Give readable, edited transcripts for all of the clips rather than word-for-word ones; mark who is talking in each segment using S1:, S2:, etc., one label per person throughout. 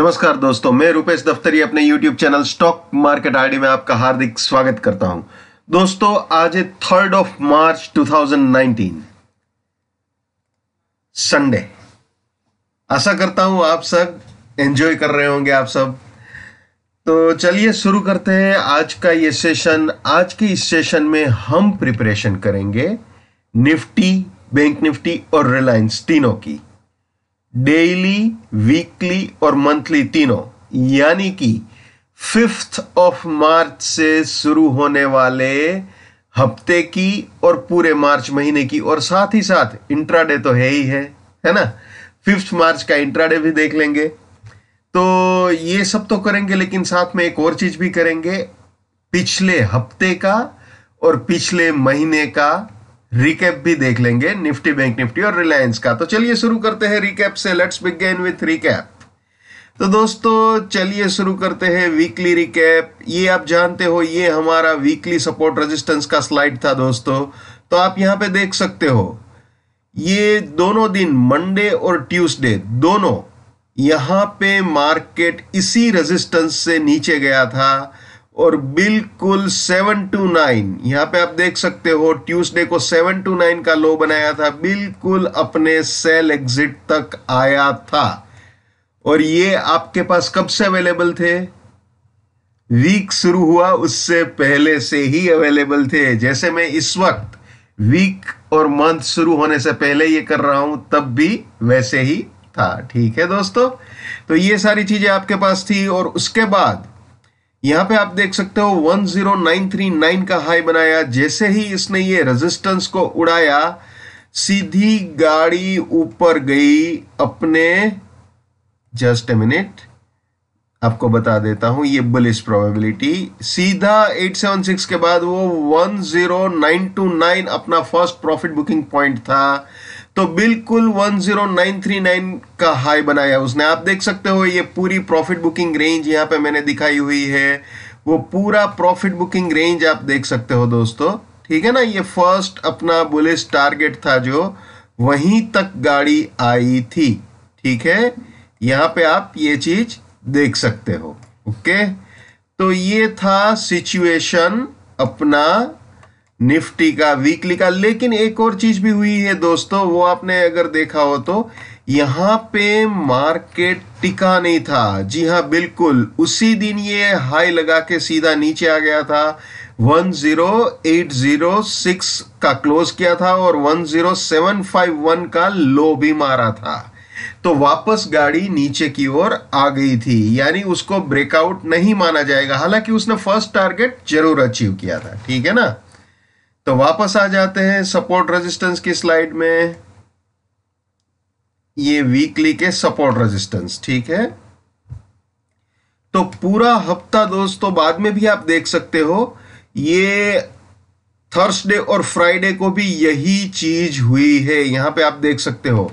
S1: नमस्कार दोस्तों, मैं रुपेश दफ्तरी अपने YouTube channel stock market ID में आपका हार्दिक स्वागत करता हूं। दोस्तों, आज है 3 मार्च 2019 संडे। आशा करता हूं आप सब एंजॉय कर रहे होंगे आप सब। तो चलिए शुरू करते हैं आज का ये सेशन। आज के इस सेशन में हम प्रिपरेशन करेंगे निफ्टी, बैंक निफ्टी और रिलायंस तीनों की, डेली, वीकली और मंथली तीनों, यानी कि 5 मार्च से शुरू होने वाले हफ्ते की और पूरे मार्च महीने की, और साथ ही साथ इंट्राडे तो है ना। 5 मार्च का इंट्राडे भी देख लेंगे। तो ये सब तो करेंगे, लेकिन साथ में एक और चीज भी करेंगे, पिछले हफ्ते का और पिछले महीने का रिकैप भी देख लेंगे, निफ्टी, बैंक निफ्टी और रिलायंस का। तो चलिए शुरू करते हैं रिकैप से। Let's begin with recap. तो दोस्तों चलिए शुरू करते हैं वीकली रिकैप। ये आप जानते हो, ये हमारा वीकली सपोर्ट रेजिस्टेंस का स्लाइड था दोस्तों। तो आप यहां पे देख सकते हो, ये दोनों दिन मंडे और ट्यूसडे दोनों यहां पे मार्केट इसी रेजिस्टेंस से नीचे गया था और बिल्कुल 729, यहां पे आप देख सकते हो ट्यूसडे को 729 का लो बनाया था, बिल्कुल अपने सेल एग्जिट तक आया था। और ये आपके पास कब से अवेलेबल थे? वीक शुरू हुआ उससे पहले से ही अवेलेबल थे। जैसे मैं इस वक्त वीक और मंथ शुरू होने से पहले ये कर रहा हूं, तब भी वैसे ही था। ठीक है दोस्तों, तो ये सारी चीजें आपके पास थी। और उसके बाद यहां पे आप देख सकते हो 10939 का हाई बनाया। जैसे ही इसने ये रेजिस्टेंस को उड़ाया, सीधी गाड़ी ऊपर गई अपने, जस्ट ए मिनट आपको बता देता हूं ये बुलिश प्रोबेबिलिटी, सीधा 876 के बाद वो 10929 अपना फर्स्ट प्रॉफिट बुकिंग पॉइंट था। तो बिल्कुल 10939 का हाई बनाया उसने। आप देख सकते हो ये पूरी प्रॉफिट बुकिंग रेंज यहां पे मैंने दिखाई हुई है, वो पूरा प्रॉफिट बुकिंग रेंज आप देख सकते हो दोस्तों। ठीक है ना, ये फर्स्ट अपना बुलिश टारगेट था जो वहीं तक गाड़ी आई थी। ठीक है, यहां पे आप ये चीज देख सकते हो। ओके, तो ये था सिचुएशन अपना निफ्टी का, वीकली का। लेकिन एक और चीज भी हुई है दोस्तों, वो आपने अगर देखा हो तो यहां पे मार्केट टिका नहीं था। जी हां, बिल्कुल उसी दिन ये हाई लगा के सीधा नीचे आ गया था। 10806 का क्लोज किया था और 10751 का लो भी मारा था। तो वापस गाड़ी नीचे की ओर आ गई थी, यानी उसको ब्रेकआउट नहीं माना जाएगा। हालांकि उसने फर्स्ट टारगेट जरूर अचीव किया था। ठीक है ना, तो वापस आ जाते हैं सपोर्ट रेजिस्टेंस की स्लाइड में। ये वीकली के सपोर्ट रेजिस्टेंस। ठीक है, तो पूरा हफ्ता दोस्तों बाद में भी आप देख सकते हो, ये थर्सडे और फ्राइडे को भी यही चीज हुई है। यहां पे आप देख सकते हो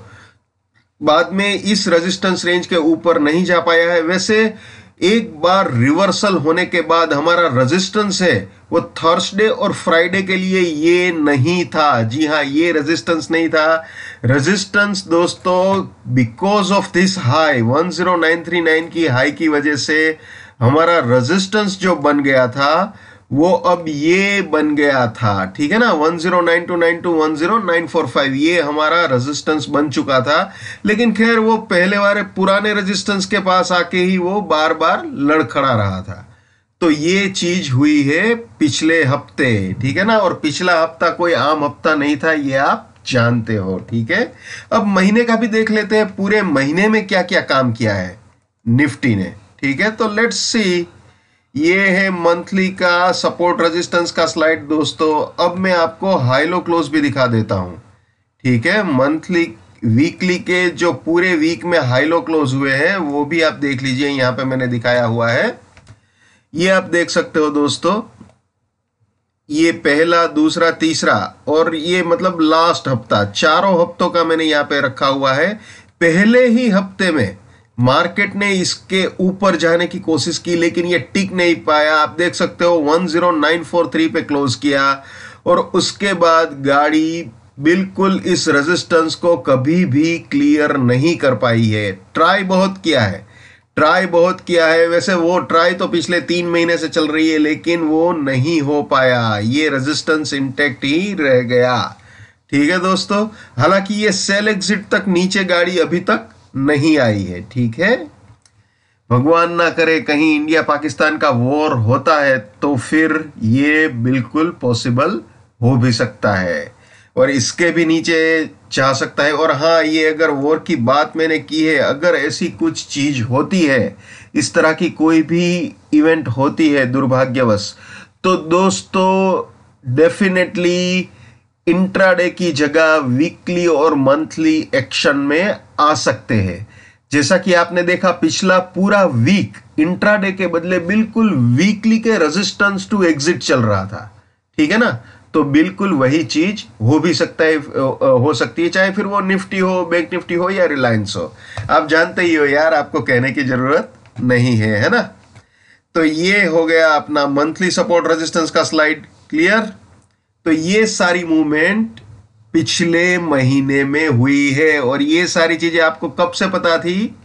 S1: बाद में इस रेजिस्टेंस रेंज के ऊपर नहीं जा पाया है। वैसे एक बार रिवर्सल होने के बाद हमारा रेजिस्टेंस है वो थर्सडे और फ्राइडे के लिए ये नहीं था। जी हां, ये रेजिस्टेंस नहीं था। रेजिस्टेंस दोस्तों बिकॉज ऑफ दिस हाई 10939 की हाई की वजह से हमारा रेजिस्टेंस जो बन गया था वो अब ये बन गया था। ठीक है ना, 10929 टू 10945 ये हमारा रेजिस्टेंस बन चुका था। लेकिन खैर वो पहले वाले पुराने रेजिस्टेंस के पास आके ही वो बार बार लड़खड़ा रहा था। तो ये चीज हुई है पिछले हफ्ते। ठीक है ना, और पिछला हफ्ता कोई आम हफ्ता नहीं था, ये आप जानते हो। ठीक है, अब महीने का भी देख लेते हैं, पूरे महीने में क्या क्या काम किया है निफ्टी ने। ठीक है, तो लेट्स सी। ये है मंथली का सपोर्ट रेजिस्टेंस का स्लाइड दोस्तों। अब मैं आपको हाई लो क्लोज भी दिखा देता हूं। ठीक है, मंथली, वीकली के जो पूरे वीक में हाई लो क्लोज हुए हैं वो भी आप देख लीजिए, यहां पे मैंने दिखाया हुआ है। ये आप देख सकते हो दोस्तों, ये पहला, दूसरा, तीसरा और ये मतलब लास्ट हफ्ता, चारों हफ्तों का मैंने यहां पे रखा हुआ है। पहले ही हफ्ते में मार्केट ने इसके ऊपर जाने की कोशिश की, लेकिन ये टिक नहीं पाया। आप देख सकते हो 10943 पे क्लोज किया और उसके बाद गाड़ी बिल्कुल इस रेजिस्टेंस को कभी भी क्लियर नहीं कर पाई है। ट्राई बहुत किया है, ट्राई बहुत किया है, वैसे वो ट्राई तो पिछले 3 महीने से चल रही है, लेकिन वो नहीं हो पाया, ये रेजिस्टेंस इंटैक्ट ही रह गया। ठीक है दोस्तों, हालांकि ये सेल एग्जिट तक नीचे गाड़ी अभी तक नहीं आई है। ठीक है, भगवान ना करे कहीं इंडिया पाकिस्तान का वॉर होता है तो फिर ये बिल्कुल पॉसिबल हो भी सकता है और इसके भी नीचे जा सकता है। और हाँ, ये अगर वॉर की बात मैंने की है, अगर ऐसी कुछ चीज होती है, इस तरह की कोई भी इवेंट होती है दुर्भाग्यवश, तो दोस्तों डेफिनेटली इंट्राडे की जगह वीकली और मंथली एक्शन में आ सकते हैं। जैसा कि आपने देखा पिछला पूरा वीक इंट्राडे के बदले बिल्कुल वीकली के रेजिस्टेंस टू एग्जिट चल रहा था। ठीक है ना, तो बिल्कुल वही चीज हो भी सकता है, हो सकती है, चाहे फिर वो निफ्टी हो, बैंक निफ्टी हो या रिलायंस हो। आप जानते ही हो यार, आपको कहने की जरूरत नहीं है ना। तो ये हो गया अपना मंथली सपोर्ट रेजिस्टेंस का स्लाइड क्लियर। तो ये सारी मूवमेंट पिछले महीने में हुई है और ये सारी चीजें आपको कब से पता थी?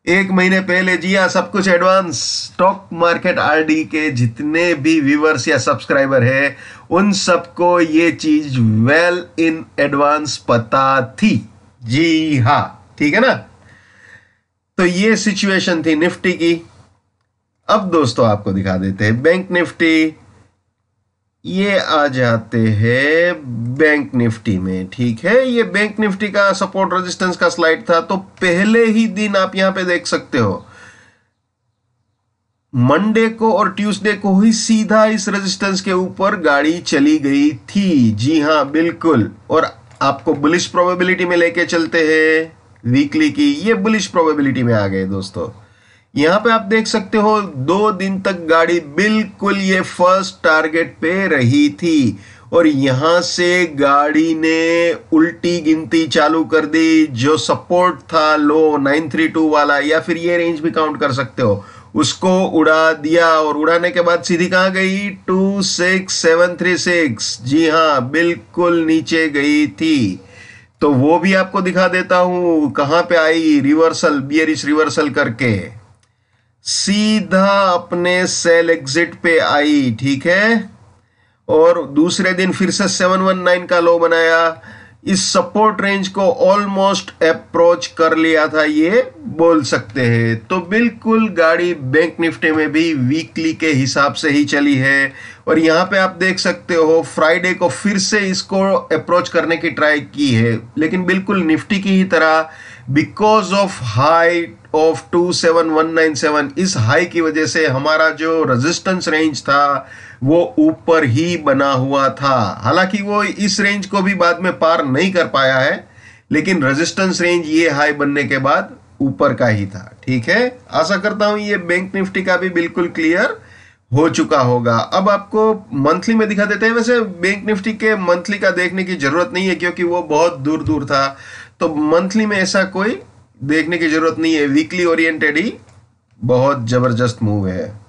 S1: 1 महीने पहले। जी हाँ, सब कुछ एडवांस। स्टॉक मार्केट आरडी के जितने भी व्यूअर्स या सब्सक्राइबर है उन सबको ये चीज वेल इन एडवांस पता थी। जी हाँ, ठीक है ना। तो ये सिचुएशन थी निफ्टी की। अब दोस्तों आपको दिखा देते हैं बैंक निफ्टी। ये आ जाते हैं बैंक निफ्टी में। ठीक है, ये बैंक निफ्टी का सपोर्ट रेजिस्टेंस का स्लाइड था। तो पहले ही दिन आप यहां पे देख सकते हो, मंडे को और ट्यूसडे को ही सीधा इस रेजिस्टेंस के ऊपर गाड़ी चली गई थी। जी हां बिल्कुल। और आपको बुलिश प्रोबेबिलिटी में लेके चलते हैं वीकली की, ये बुलिश प्रोबेबिलिटी में आ गए दोस्तों। यहां पे आप देख सकते हो 2 दिन तक गाड़ी बिल्कुल ये फर्स्ट टारगेट पे रही थी और यहां से गाड़ी ने उल्टी गिनती चालू कर दी। जो सपोर्ट था लो 932 वाला, या फिर ये रेंज भी काउंट कर सकते हो, उसको उड़ा दिया और उड़ाने के बाद सीधी कहां गई? 26736। जी हां, बिल्कुल नीचे गई थी। तो वो भी आपको दिखा देता हूं कहां पे आई, रिवर्सल, बियरिश रिवर्सल करके सीधा अपने सेल एग्जिट पे आई। ठीक है, और दूसरे दिन फिर से 719 का लो बनाया, इस सपोर्ट रेंज को ऑलमोस्ट अप्रोच कर लिया था, ये बोल सकते हैं। तो बिल्कुल गाड़ी बैंक निफ्टी में भी वीकली के हिसाब से ही चली है। और यहां पे आप देख सकते हो फ्राइडे को फिर से इसको अप्रोच करने की ट्राई की है, लेकिन बिल्कुल निफ्टी की ही तरह बिकॉज ऑफ हाई ऑफ 27197, इस हाई की वजह से हमारा जो रेजिस्टेंस रेंज था वो ऊपर ही बना हुआ था। हालांकि वो इस रेंज को भी बाद में पार नहीं कर पाया है, लेकिन रेजिस्टेंस रेंज ये हाई बनने के बाद ऊपर का ही था। ठीक है, आशा करता हूं ये बैंक निफ्टी का भी बिल्कुल क्लियर हो चुका होगा। अब आपको मंथली में दिखा देते हैं। वैसे बैंक निफ्टी के मंथली का देखने की जरूरत नहीं है क्योंकि वो बहुत दूर दूर था, तो मंथली में ऐसा कोई देखने की जरूरत नहीं है। वीकली ओरिएंटेड ही बहुत जबरदस्त मूव है।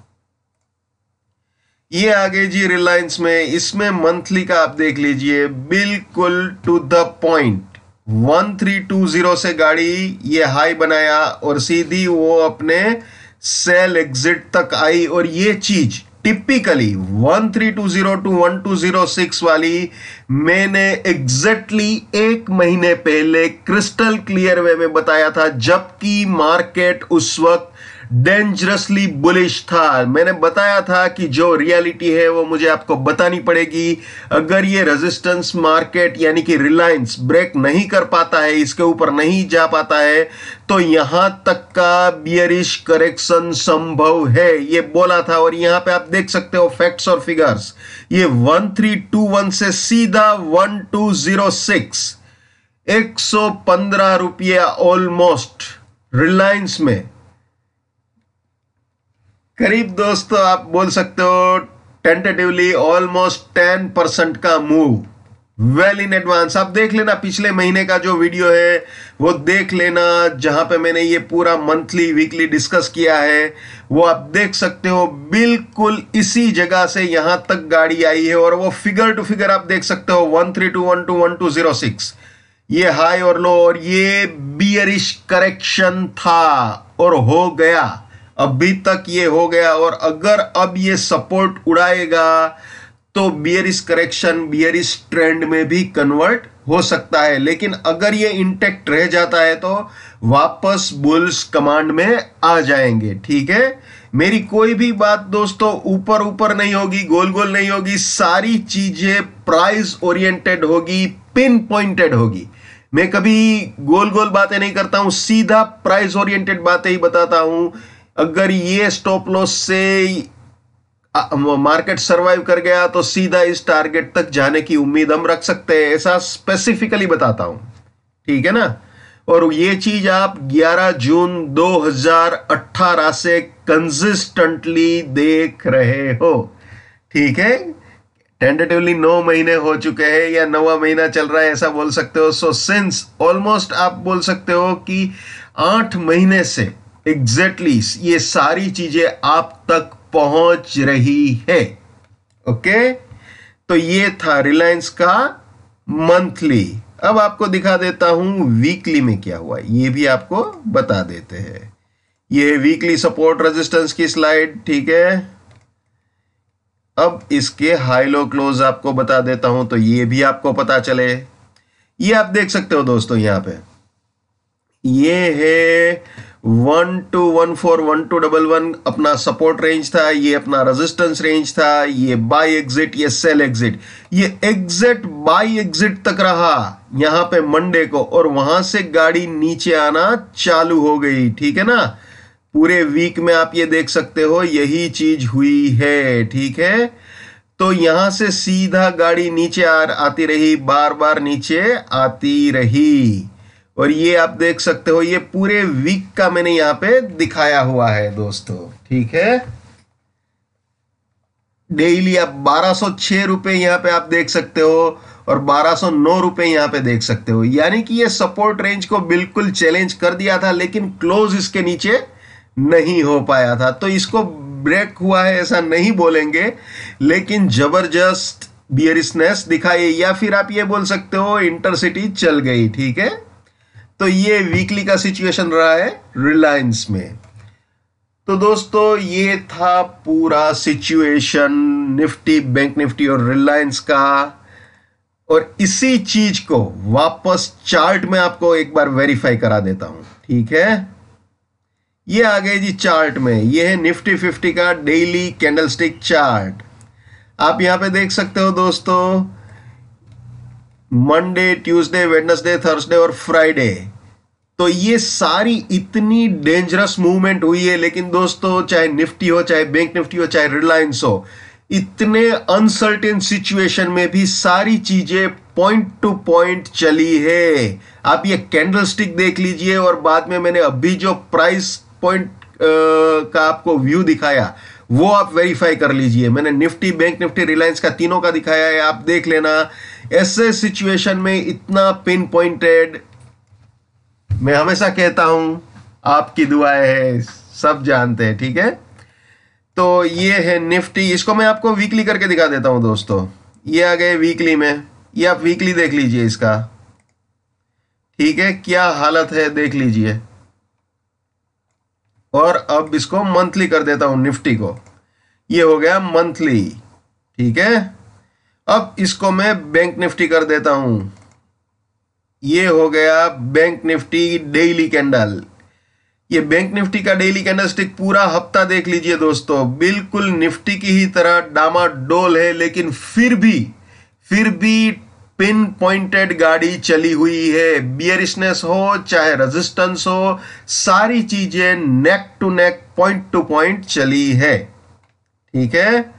S1: ये आगे जी रिलायंस में, इसमें मंथली का आप देख लीजिए, बिल्कुल टू द पॉइंट 1320 से गाड़ी ये हाई बनाया और सीधी वो अपने सेल एग्जिट तक आई। और ये चीज टिपिकली 1320 टू 1206 वाली मैंने एग्जैक्टली 1 महीने पहले क्रिस्टल क्लियर वे में बताया था, जबकि मार्केट उस वक्त डेंजरसली बुलिश था। मैंने बताया था कि जो रियलिटी है वो मुझे आपको बतानी पड़ेगी। अगर ये रेजिस्टेंस मार्केट यानी कि रिलायंस ब्रेक नहीं कर पाता है, इसके ऊपर नहीं जा पाता है, तो यहां तक का बियरिश करेक्शन संभव है, ये बोला था। और यहां पे आप देख सकते हो फैक्ट्स और फिगर्स, ये 1321 से सीधा 1206, 115 रुपया ऑलमोस्ट रिलायंस में करीब दोस्तों आप बोल सकते हो टेंटेटिवली ऑलमोस्ट 10% का मूव वेल इन एडवांस। आप देख लेना पिछले महीने का जो वीडियो है वो देख लेना, जहां पे मैंने ये पूरा मंथली वीकली डिस्कस किया है, वो आप देख सकते हो। बिल्कुल इसी जगह से यहां तक गाड़ी आई है और वो फिगर टू फिगर आप देख सकते हो 1321 टू 1206, ये हाई और लो, और ये बियरिश करेक्शन था और हो गया। अभी तक ये हो गया, और अगर अब ये सपोर्ट उड़ाएगा तो बियरिश करेक्शन बियरिश ट्रेंड में भी कन्वर्ट हो सकता है। लेकिन अगर ये इंटेक्ट रह जाता है तो वापस बुल्स कमांड में आ जाएंगे। ठीक है, मेरी कोई भी बात दोस्तों ऊपर ऊपर नहीं होगी, गोल गोल नहीं होगी, सारी चीजें प्राइस ओरिएंटेड होगी, पिन पॉइंटेड होगी। मैं कभी गोल गोल बातें नहीं करता हूं, सीधा प्राइस ओरिएंटेड बातें ही बताता हूं। अगर ये स्टॉप लॉस से मार्केट सरवाइव कर गया तो सीधा इस टारगेट तक जाने की उम्मीद हम रख सकते हैं, ऐसा स्पेसिफिकली बताता हूं। ठीक है ना, और ये चीज आप 11 जून 2018 से कंसिस्टेंटली देख रहे हो। ठीक है, टेंटेटिवली 9 महीने हो चुके हैं या 9वां महीना चल रहा है, ऐसा बोल सकते हो। सो सिंस ऑलमोस्ट आप बोल सकते हो कि 8 महीने से एग्जैक्टली ये सारी चीजें आप तक पहुंच रही है। ओके, तो ये था रिलायंस का मंथली। अब आपको दिखा देता हूं वीकली में क्या हुआ, ये भी आपको बता देते हैं। ये वीकली सपोर्ट रेजिस्टेंस की स्लाइड। ठीक है, अब इसके हाई लो क्लोज आपको बता देता हूं तो ये भी आपको पता चले। ये आप देख सकते हो दोस्तों, यहां पे ये है 12141211 अपना सपोर्ट रेंज था, ये अपना रेजिस्टेंस रेंज था, ये बाय एग्जिट, ये सेल एग्जिट, ये एग्जिट बाय एग्जिट तक रहा यहां पे मंडे को, और वहां से गाड़ी नीचे आना चालू हो गई। ठीक है ना, पूरे वीक में आप ये देख सकते हो यही चीज हुई है। ठीक है, तो यहां से सीधा गाड़ी नीचे आती रही, बार बार नीचे आती रही, और ये आप देख सकते हो ये पूरे वीक का मैंने यहां पे दिखाया हुआ है दोस्तों। ठीक है, डेली आप 1206 रुपए यहां पे आप देख सकते हो और 1209 रुपए यहां पे देख सकते हो, यानी कि ये सपोर्ट रेंज को बिल्कुल चैलेंज कर दिया था, लेकिन क्लोज इसके नीचे नहीं हो पाया था। तो इसको ब्रेक हुआ है ऐसा नहीं बोलेंगे, लेकिन जबरदस्त बियरिशनेस दिखाई, या फिर आप ये बोल सकते हो इंटरसिटी चल गई। ठीक है, तो ये वीकली का सिचुएशन रहा है रिलायंस में। तो दोस्तों ये था पूरा सिचुएशन निफ्टी, बैंक निफ्टी और रिलायंस का, और इसी चीज को वापस चार्ट में आपको एक बार वेरीफाई करा देता हूं। ठीक है, ये आ गए जी चार्ट में, ये है निफ्टी 50 का डेली कैंडलस्टिक चार्ट। आप यहां पे देख सकते हो दोस्तों, मंडे, ट्यूसडे, वेडनेसडे, थर्सडे और फ्राइडे, तो ये सारी इतनी डेंजरस मूवमेंट हुई है। लेकिन दोस्तों चाहे निफ्टी हो, चाहे बैंक निफ्टी हो, चाहे रिलायंस हो, इतने अनसर्टेन सिचुएशन में भी सारी चीजें पॉइंट टू पॉइंट चली है। आप ये कैंडलस्टिक देख लीजिए, और बाद में मैंने अभी जो प्राइस पॉइंट का आपको व्यू दिखाया वो आप वेरीफाई कर लीजिए। मैंने निफ्टी, बैंक निफ्टी, रिलायंस का तीनों का दिखाया है, आप देख लेना। ऐसे सिचुएशन में इतना पिन पॉइंटेड, मैं हमेशा कहता हूं आपकी दुआएं है, सब जानते हैं। ठीक है, तो ये है निफ्टी, इसको मैं आपको वीकली करके दिखा देता हूं दोस्तों। ये आ गए वीकली में, ये आप वीकली देख लीजिए इसका। ठीक है, क्या हालत है देख लीजिए, और अब इसको मंथली कर देता हूं निफ्टी को, ये हो गया मंथली। ठीक है, अब इसको मैं बैंक निफ्टी कर देता हूं, ये हो गया बैंक निफ्टी डेली कैंडल। ये बैंक निफ्टी का डेली कैंडलस्टिक पूरा हफ्ता देख लीजिए दोस्तों, बिल्कुल निफ्टी की ही तरह डामाडोल है, लेकिन फिर भी पिन पॉइंटेड गाड़ी चली हुई है। बियरिशनेस हो चाहे रेजिस्टेंस हो, सारी चीजें neck to neck, point to point चली है। ठीक है,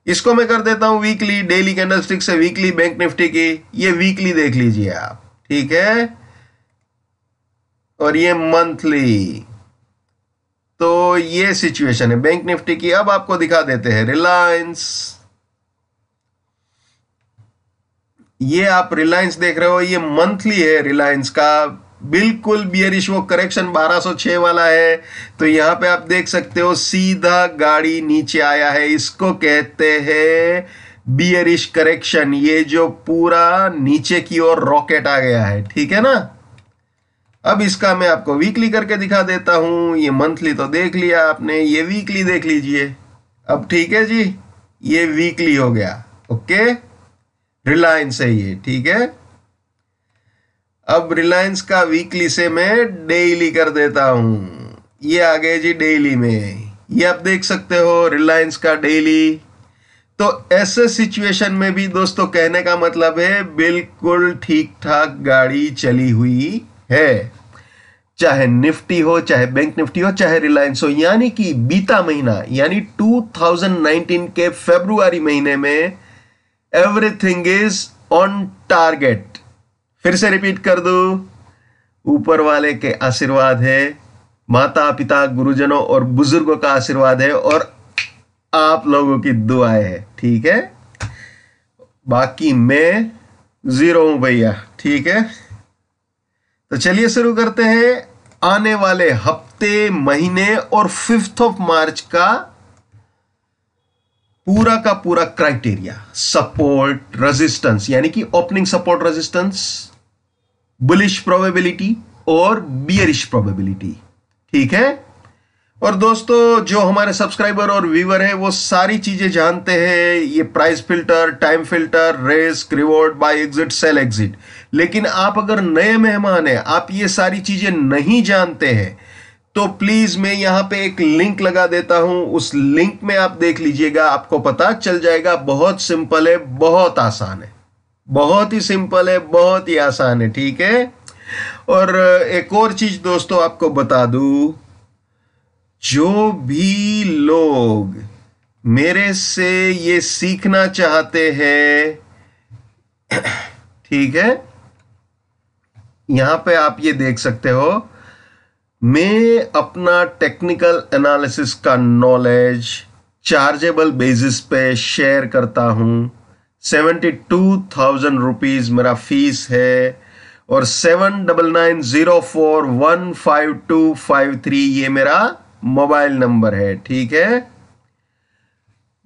S1: इसको मैं कर देता हूं वीकली, डेली कैंडलस्टिक से वीकली बैंक निफ्टी की, ये वीकली देख लीजिए आप। ठीक है, और ये मंथली, तो ये सिचुएशन है बैंक निफ्टी की। अब आपको दिखा देते हैं रिलायंस, ये आप रिलायंस देख रहे हो, ये मंथली है रिलायंस का, बिल्कुल बियरिश, वो करेक्शन 1206 वाला है। तो यहां पे आप देख सकते हो सीधा गाड़ी नीचे आया है, इसको कहते हैं बियरिश करेक्शन, ये जो पूरा नीचे की ओर रॉकेट आ गया है। ठीक है ना, अब इसका मैं आपको वीकली करके दिखा देता हूं। ये मंथली तो देख लिया आपने, ये वीकली देख लीजिए। अब ठीक है जी, ये वीकली हो गया। ओके, रिलायंस है ये, ठीक है। अब रिलायंस का वीकली से मैं डेली कर देता हूं। ये आ गए जी डेली में, ये आप देख सकते हो रिलायंस का डेली। तो ऐसे सिचुएशन में भी दोस्तों कहने का मतलब है बिल्कुल ठीक ठाक गाड़ी चली हुई है, चाहे निफ्टी हो, चाहे बैंक निफ्टी हो, चाहे रिलायंस हो। यानी कि बीता महीना यानी 2019 के फरवरी महीने में एवरीथिंग इज ऑन टारगेट। फिर से रिपीट कर दूं, ऊपर वाले के आशीर्वाद है, माता पिता गुरुजनों और बुजुर्गों का आशीर्वाद है, और आप लोगों की दुआएं है, ठीक है। बाकी मैं जीरो हूं भैया, ठीक है। तो चलिए शुरू करते हैं आने वाले हफ्ते, महीने और 5 मार्च का पूरा क्राइटेरिया, सपोर्ट, रेजिस्टेंस यानी कि opening support resistance, bullish probability और बियरिश प्रोबेबिलिटी, ठीक है। और दोस्तों जो हमारे सब्सक्राइबर और व्यूअर हैं वो सारी चीजें जानते हैं, ये price filter, time filter, risk, reward, buy exit, sell exit. लेकिन आप अगर नए मेहमान हैं, आप ये सारी चीजें नहीं जानते हैं, तो प्लीज मैं यहां पे एक लिंक लगा देता हूं, उस लिंक में आप देख लीजिएगा, आपको पता चल जाएगा। बहुत सिंपल है, बहुत आसान है, बहुत ही सिंपल है, बहुत ही आसान है, ठीक है। और एक और चीज दोस्तों आपको बता दूं, जो भी लोग मेरे से ये सीखना चाहते हैं, ठीक है, यहां पे आप ये देख सकते हो, मैं अपना टेक्निकल एनालिसिस का नॉलेज चार्जेबल बेसिस पे शेयर करता हूं। 72,000 रुपीज मेरा फीस है, और 7990415253 ये मेरा मोबाइल नंबर है, ठीक है।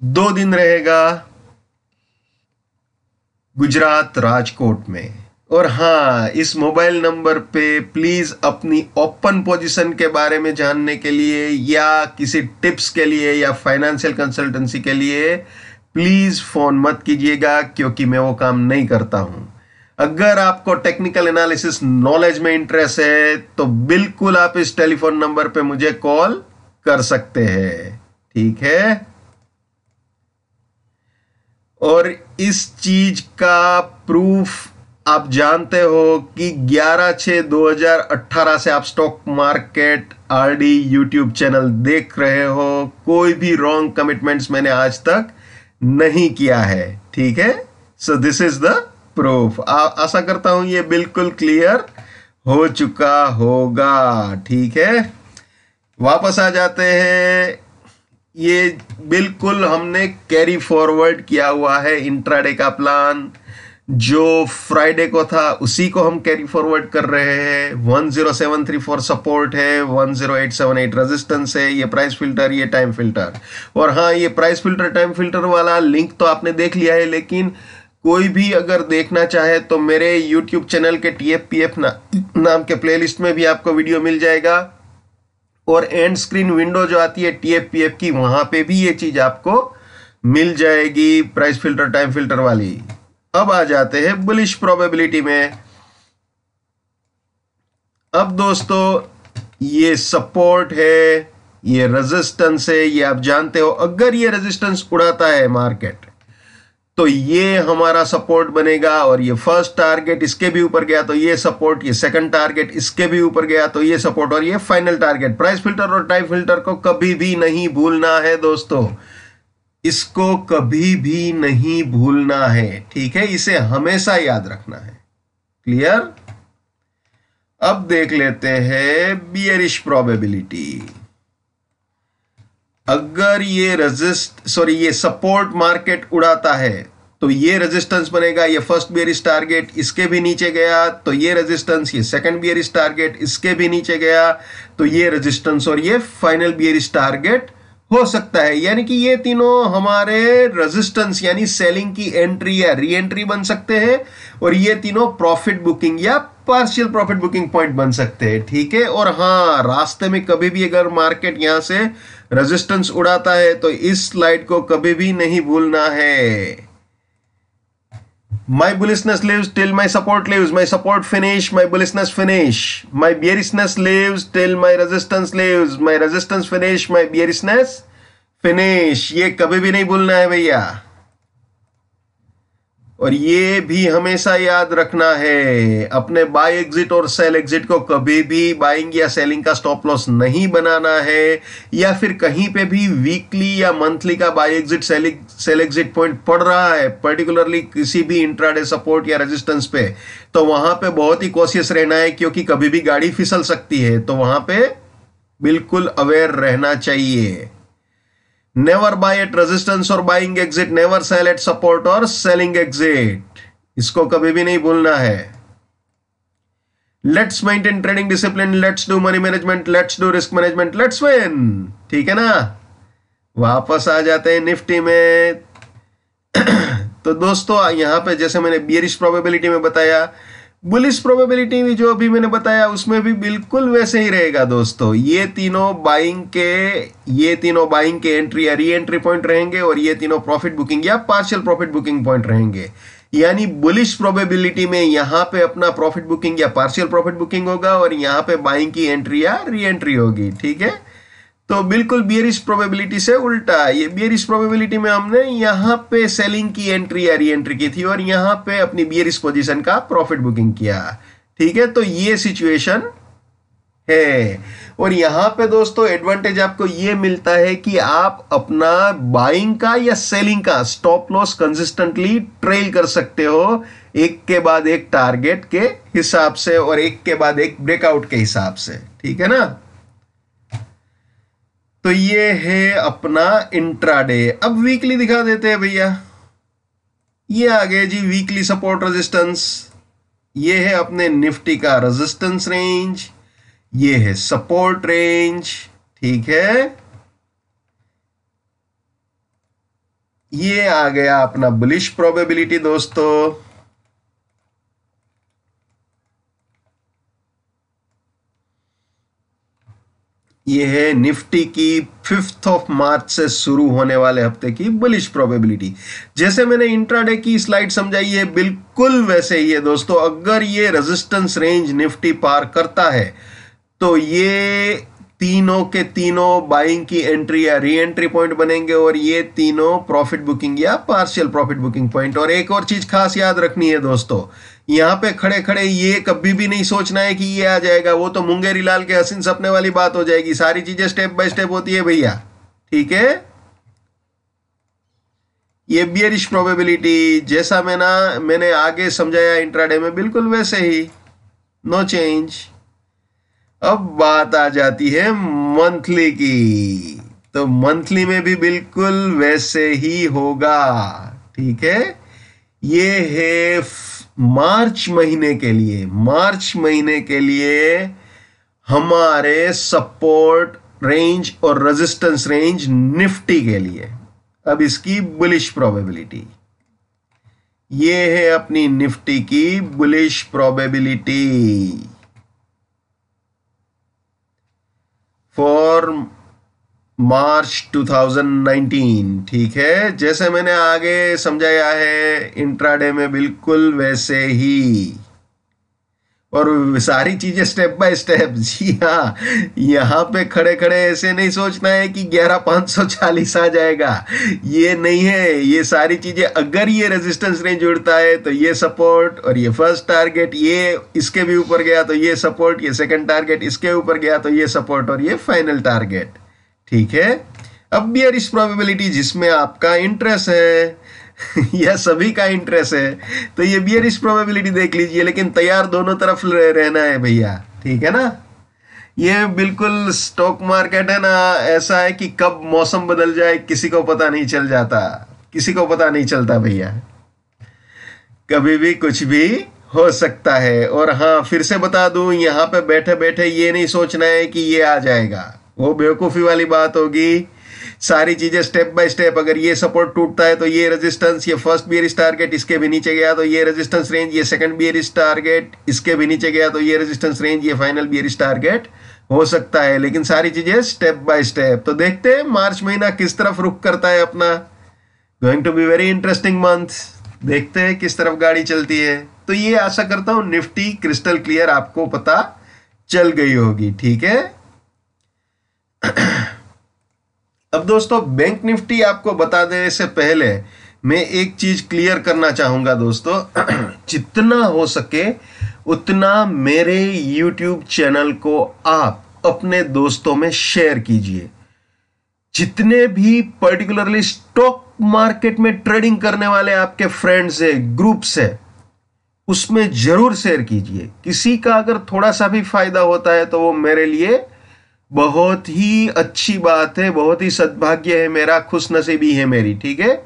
S1: 2 दिन रहेगा गुजरात राजकोट में। और हाँ, इस मोबाइल नंबर पे प्लीज अपनी ओपन पोजीशन के बारे में जानने के लिए, या किसी टिप्स के लिए, या फाइनेंशियल कंसल्टेंसी के लिए प्लीज फोन मत कीजिएगा, क्योंकि मैं वो काम नहीं करता हूं। अगर आपको टेक्निकल एनालिसिस नॉलेज में इंटरेस्ट है तो बिल्कुल आप इस टेलीफोन नंबर पे मुझे कॉल कर सकते हैं, ठीक है। और इस चीज का प्रूफ आप जानते हो कि 11/6/2018 से आप stock market RD YouTube channel देख रहे हो। कोई भी रॉन्ग कमिटमेंट्स मैंने आज तक नहीं किया है, ठीक है। So this is the proof. आशा करता हूं ये बिल्कुल क्लियर हो चुका होगा, ठीक है। वापस आ जाते हैं, ये बिल्कुल हमने कैरी फॉरवर्ड किया हुआ है इंट्राडे का प्लान, जो फ्राइडे को था उसी को हम कैरी फॉरवर्ड कर रहे हैं। 10734 सपोर्ट है, 10878 रेजिस्टेंस है, ये प्राइस फिल्टर, ये टाइम फिल्टर। और हाँ, ये प्राइस फिल्टर टाइम फिल्टर वाला लिंक तो आपने देख लिया है, लेकिन कोई भी अगर देखना चाहे तो मेरे YouTube चैनल के TFPF नाम के प्लेलिस्ट में भी आपको वीडियो मिल जाएगा, और एंड स्क्रीन विंडो जो आती है TFPF की, वहां पे भी ये चीज आपको मिल जाएगी, प्राइस फिल्टर टाइम फिल्टर वाली। अब आ जाते हैं बुलिश प्रोबेबिलिटी में। अब दोस्तों ये सपोर्ट है, ये रेजिस्टेंस है, ये आप जानते हो। अगर ये रेजिस्टेंस उड़ाता है मार्केट तो ये हमारा सपोर्ट बनेगा, और ये फर्स्ट टारगेट इसके भी ऊपर गया तो ये सपोर्ट, ये सेकंड टारगेट इसके भी ऊपर गया तो ये सपोर्ट, और ये फाइनल टारगेट। प्राइस फिल्टर और टाइम फिल्टर को कभी भी नहीं भूलना है दोस्तों, इसको कभी भी नहीं भूलना है, ठीक है। इसे हमेशा याद रखना है, क्लियर। अब देख लेते हैं बियरिश प्रोबेबिलिटी। अगर ये सपोर्ट मार्केट उड़ाता है तो ये रेजिस्टेंस बनेगा, ये फर्स्ट बियरिश टारगेट इसके भी नीचे गया तो ये रेजिस्टेंस, ये सेकंड बियरिश टारगेट इसके भी नीचे गया तो ये रेजिस्टेंस, और ये फाइनल बियरिश टारगेट हो सकता है, यानी कि ये तीनों हमारे रेजिस्टेंस यानी सेलिंग की एंट्री या री एंट्री बन सकते हैं, और ये तीनों प्रॉफिट बुकिंग या पार्शियल प्रॉफिट बुकिंग पॉइंट बन सकते हैं। ठीक है, और हाँ, रास्ते में कभी भी अगर मार्केट यहां से रेजिस्टेंस उड़ाता है तो इस स्लाइड को कभी भी नहीं भूलना है। My bullishness lives till my support lives. My support finish, my bullishness finish. My bearishness lives till my resistance lives. My resistance finish, my bearishness finish. ये कभी भी नहीं भूलना है भैया, और ये भी हमेशा याद रखना है। अपने बाय एग्जिट और सेल एग्जिट को कभी भी बाइंग या सेलिंग का स्टॉप लॉस नहीं बनाना है, या फिर कहीं पे भी वीकली या मंथली का buy exit sell exit point पड़ रहा है, पर्टिकुलरली किसी भी इंट्राडे सपोर्ट या रेजिस्टेंस पे, तो वहां पे बहुत ही कॉशियस रहना है, क्योंकि कभी भी गाड़ी फिसल सकती है। तो वहां पे बिल्कुल अवेयर रहना चाहिए। नेवर बाय एट रेजिस्टेंस और buying exit, never cell eight support और सेलिंग एग्जिट, इसको कभी भी नहीं भूलना है। Let's maintain trading discipline, let's do money management, let's do risk management, let's win. ठीक है ना, वापस आ जाते हैं निफ्टी में। तो दोस्तों यहां पे जैसे मैंने बियरिश प्रोबेबिलिटी में बताया, बुलिश प्रोबेबिलिटी भी जो अभी मैंने बताया उसमें भी बिल्कुल वैसे ही रहेगा दोस्तों। ये तीनों बाइंग के एंट्री या री एंट्री पॉइंट रहेंगे, और ये तीनों प्रॉफिट बुकिंग या पार्शियल प्रॉफिट बुकिंग पॉइंट रहेंगे। यानी बुलिश प्रोबेबिलिटी में यहां पे अपना प्रॉफिट बुकिंग या पार्शियल प्रॉफिट बुकिंग होगा, और यहां पे बाइंग की एंट्री या री एंट्री होगी। ठीक है, तो बिल्कुल बियरिश प्रोबेबिलिटी से उल्टा। ये बियरिश प्रोबेबिलिटी में हमने यहां पे सेलिंग की एंट्री या री एंट्री की थी, और यहां पे अपनी बियरिश पोजीशन का प्रॉफिट बुकिंग किया। ठीक है, तो ये सिचुएशन है। और यहां पे दोस्तों एडवांटेज आपको ये मिलता है कि आप अपना बाइंग का या सेलिंग का स्टॉप लॉस कंसिस्टेंटली ट्रेल कर सकते हो, एक के बाद एक टारगेट के हिसाब से और एक के बाद एक ब्रेकआउट के हिसाब से। ठीक है ना, तो ये है अपना इंट्राडे। अब वीकली दिखा देते हैं भैया। ये आ गए जी वीकली सपोर्ट रेजिस्टेंस। ये है अपने निफ्टी का रेजिस्टेंस रेंज, ये है सपोर्ट रेंज। ठीक है, ये आ गया अपना बुलिश प्रोबेबिलिटी दोस्तों। ये है निफ्टी की 5 मार्च से शुरू होने वाले हफ्ते की बुलिश प्रोबेबिलिटी। जैसे मैंने इंट्राडे की स्लाइड समझाई है बिल्कुल वैसे ही है दोस्तों। अगर ये रेजिस्टेंस रेंज निफ्टी पार करता है तो ये तीनों के तीनों बाइंग की एंट्री या री एंट्री पॉइंट बनेंगे, और ये तीनों प्रॉफिट बुकिंग या पार्शियल प्रॉफिट बुकिंग पॉइंट। और एक और चीज खास याद रखनी है दोस्तों, यहां पे खड़े खड़े ये कभी भी नहीं सोचना है कि ये आ जाएगा, वो तो मुंगेरी लाल के हसीन सपने वाली बात हो जाएगी। सारी चीजें स्टेप बाय स्टेप होती है भैया। ठीक है, ये बियरिश प्रोबेबिलिटी जैसा मैंने आगे समझाया इंट्राडे में, बिल्कुल वैसे ही, नो चेंज। अब बात आ जाती है मंथली की, तो मंथली में भी बिल्कुल वैसे ही होगा। ठीक है, ये है मार्च महीने के लिए हमारे सपोर्ट रेंज और रेजिस्टेंस रेंज निफ्टी के लिए। अब इसकी बुलिश प्रोबेबिलिटी, ये है अपनी निफ्टी की बुलिश प्रोबेबिलिटी फॉर मार्च 2019। ठीक है, जैसे मैंने आगे समझाया है इंट्राडे में बिल्कुल वैसे ही, और सारी चीजें स्टेप बाय स्टेप। जी हाँ, यहां पे खड़े खड़े ऐसे नहीं सोचना है कि 11,540 आ जाएगा, ये नहीं है। ये सारी चीजें, अगर ये रेजिस्टेंस रेंज उड़ता है तो ये सपोर्ट, और ये फर्स्ट टारगेट, ये इसके भी ऊपर गया तो ये सपोर्ट, ये सेकंड टारगेट इसके ऊपर गया तो ये सपोर्ट, और ये फाइनल टारगेट। ठीक है, अब बियरिश प्रोबेबिलिटी जिसमें आपका इंटरेस्ट है या सभी का इंटरेस्ट है, तो ये बियरिश प्रोबेबिलिटी देख लीजिए, लेकिन तैयार दोनों तरफ रहना है भैया। ठीक है ना, ये बिल्कुल स्टॉक मार्केट है ना, ऐसा है कि कब मौसम बदल जाए किसी को पता नहीं चलता भैया, कभी भी कुछ भी हो सकता है। और हाँ, फिर से बता दूं, यहाँ पे बैठे बैठे ये नहीं सोचना है कि ये आ जाएगा, वो बेवकूफी वाली बात होगी। सारी चीजें स्टेप बाय स्टेप, अगर ये सपोर्ट टूटता है तो ये रेजिस्टेंस, ये फर्स्ट बियरिश टारगेट, इसके भी नीचे गया तो ये रेजिस्टेंस रेंज, ये सेकंड बियरिश टारगेट, इसके भी नीचे गया तो ये रेजिस्टेंस रेंज, ये फाइनल बियरिश टारगेट हो सकता है। लेकिन सारी चीजें स्टेप बाय स्टेप। तो देखते हैं मार्च महीना किस तरफ रुख करता है अपना। Going to be very interesting month. देखते हैं किस तरफ गाड़ी चलती है। तो ये आशा करता हूं निफ्टी क्रिस्टल क्लियर आपको पता चल गई होगी, ठीक है। अब दोस्तों बैंक निफ्टी आपको बता देने से पहले मैं एक चीज क्लियर करना चाहूंगा दोस्तों। जितना हो सके उतना मेरे YouTube चैनल को आप अपने दोस्तों में शेयर कीजिए। जितने भी पर्टिकुलरली स्टॉक मार्केट में ट्रेडिंग करने वाले आपके फ्रेंड्स है, ग्रुप्स है, उसमें जरूर शेयर कीजिए। किसी का अगर थोड़ा सा भी फायदा होता है तो वो मेरे लिए बहुत ही अच्छी बात है, बहुत ही सद्भाग्य है मेरा, खुशनसीबी है मेरी, ठीक है।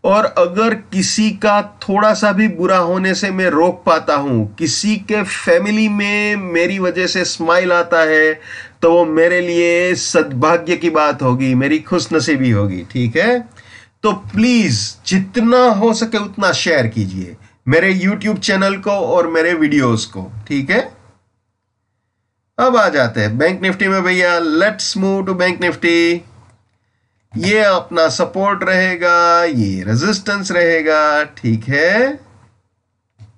S1: और अगर किसी का थोड़ा सा भी बुरा होने से मैं रोक पाता हूं, किसी के फैमिली में मेरी वजह से स्माइल आता है, तो वो मेरे लिए सद्भाग्य की बात होगी, मेरी खुशनसीबी होगी, ठीक है। तो प्लीज जितना हो सके उतना शेयर कीजिए मेरे YouTube चैनल को और मेरे वीडियोस को, ठीक है। अब आ जाते हैं बैंक निफ्टी में भैया। Let's move to bank Nifty. ये अपना सपोर्ट रहेगा, ये रेजिस्टेंस रहेगा, ठीक है।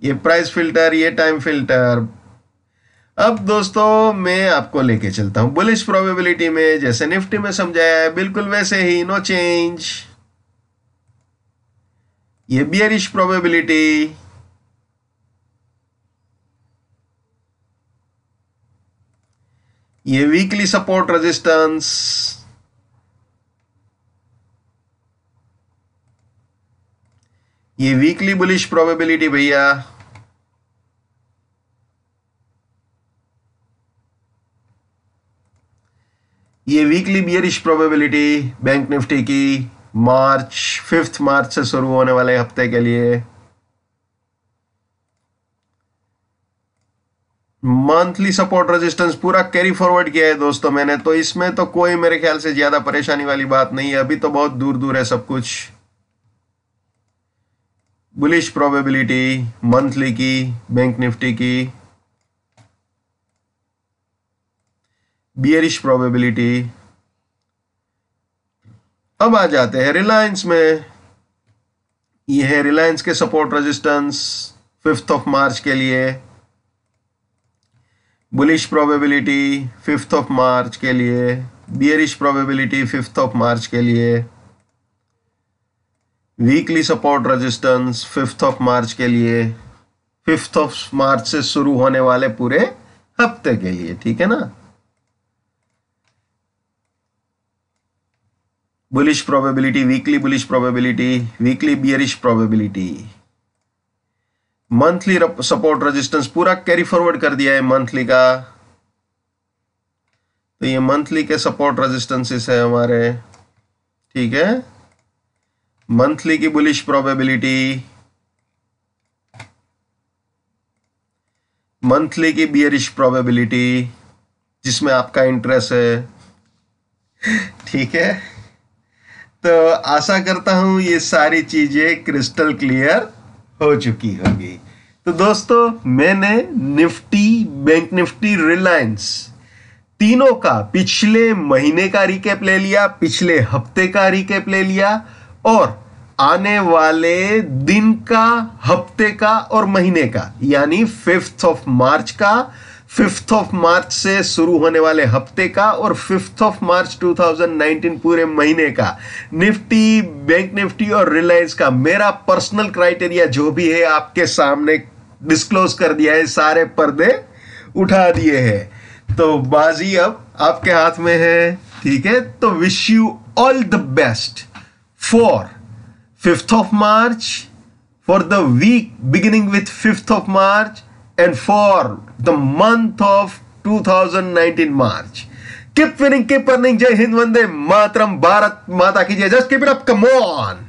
S1: ये प्राइस फिल्टर, ये टाइम फिल्टर। अब दोस्तों मैं आपको लेके चलता हूं बुलिश प्रोबेबिलिटी में, जैसे निफ्टी में समझाया है बिल्कुल वैसे ही, नो चेंज। ये बियरिश प्रोबेबिलिटी, ये वीकली सपोर्ट रेजिस्टेंस, ये वीकली बुलिश प्रोबेबिलिटी भैया, ये weekly bearish probability bank Nifty की मार्च 5 मार्च से शुरू होने वाले हफ्ते के लिए। मंथली सपोर्ट रेजिस्टेंस पूरा कैरी फॉरवर्ड किया है दोस्तों मैंने, तो इसमें तो कोई मेरे ख्याल से ज्यादा परेशानी वाली बात नहीं है, अभी तो बहुत दूर दूर है सब कुछ। बुलिश प्रोबेबिलिटी मंथली की बैंक निफ्टी की, बियरिश प्रोबेबिलिटी। अब आ जाते हैं रिलायंस में। ये है रिलायंस के सपोर्ट रेजिस्टेंस 5 मार्च के लिए, बुलिश प्रोबेबिलिटी 5 मार्च के लिए, बियरिश प्रोबेबिलिटी 5 मार्च के लिए, वीकली सपोर्ट रेजिस्टेंस 5 मार्च के लिए, 5 मार्च से शुरू होने वाले पूरे हफ्ते के लिए, ठीक है ना। Bullish probability, weekly bullish probability, weekly bearish probability, monthly support resistance पूरा कैरी फॉरवर्ड कर दिया है मंथली का। तो ये मंथली के सपोर्ट रेजिस्टेंसेस है हमारे, ठीक है। मंथली की बुलिश प्रोबेबिलिटी, मंथली की बियरिश प्रोबेबिलिटी जिसमें आपका इंटरेस्ट है, ठीक है। तो आशा करता हूं ये सारी चीजें क्रिस्टल क्लियर हो चुकी होगी। तो दोस्तों मैंने निफ्टी, बैंक निफ्टी, रिलायंस तीनों का पिछले महीने का रिकैप ले लिया, पिछले हफ्ते का रिकैप ले लिया, और आने वाले दिन का, हफ्ते का और महीने का, यानी 5 मार्च का, 5 मार्च से शुरू होने वाले हफ्ते का और 5 मार्च 2019 पूरे महीने का निफ्टी, बैंक निफ्टी और रिलायंस का मेरा पर्सनल क्राइटेरिया जो भी है आपके सामने डिस्क्लोज कर दिया है, सारे पर्दे उठा दिए हैं। तो बाजी अब आपके हाथ में है, ठीक है। तो wish you all the best for 5 March, for the week beginning with 5 March and for the month of 2019 March. Keep winning, keep earning. Jai Hind, Vande Mataram, Bharat Mata ki jai. Just keep it up, come on.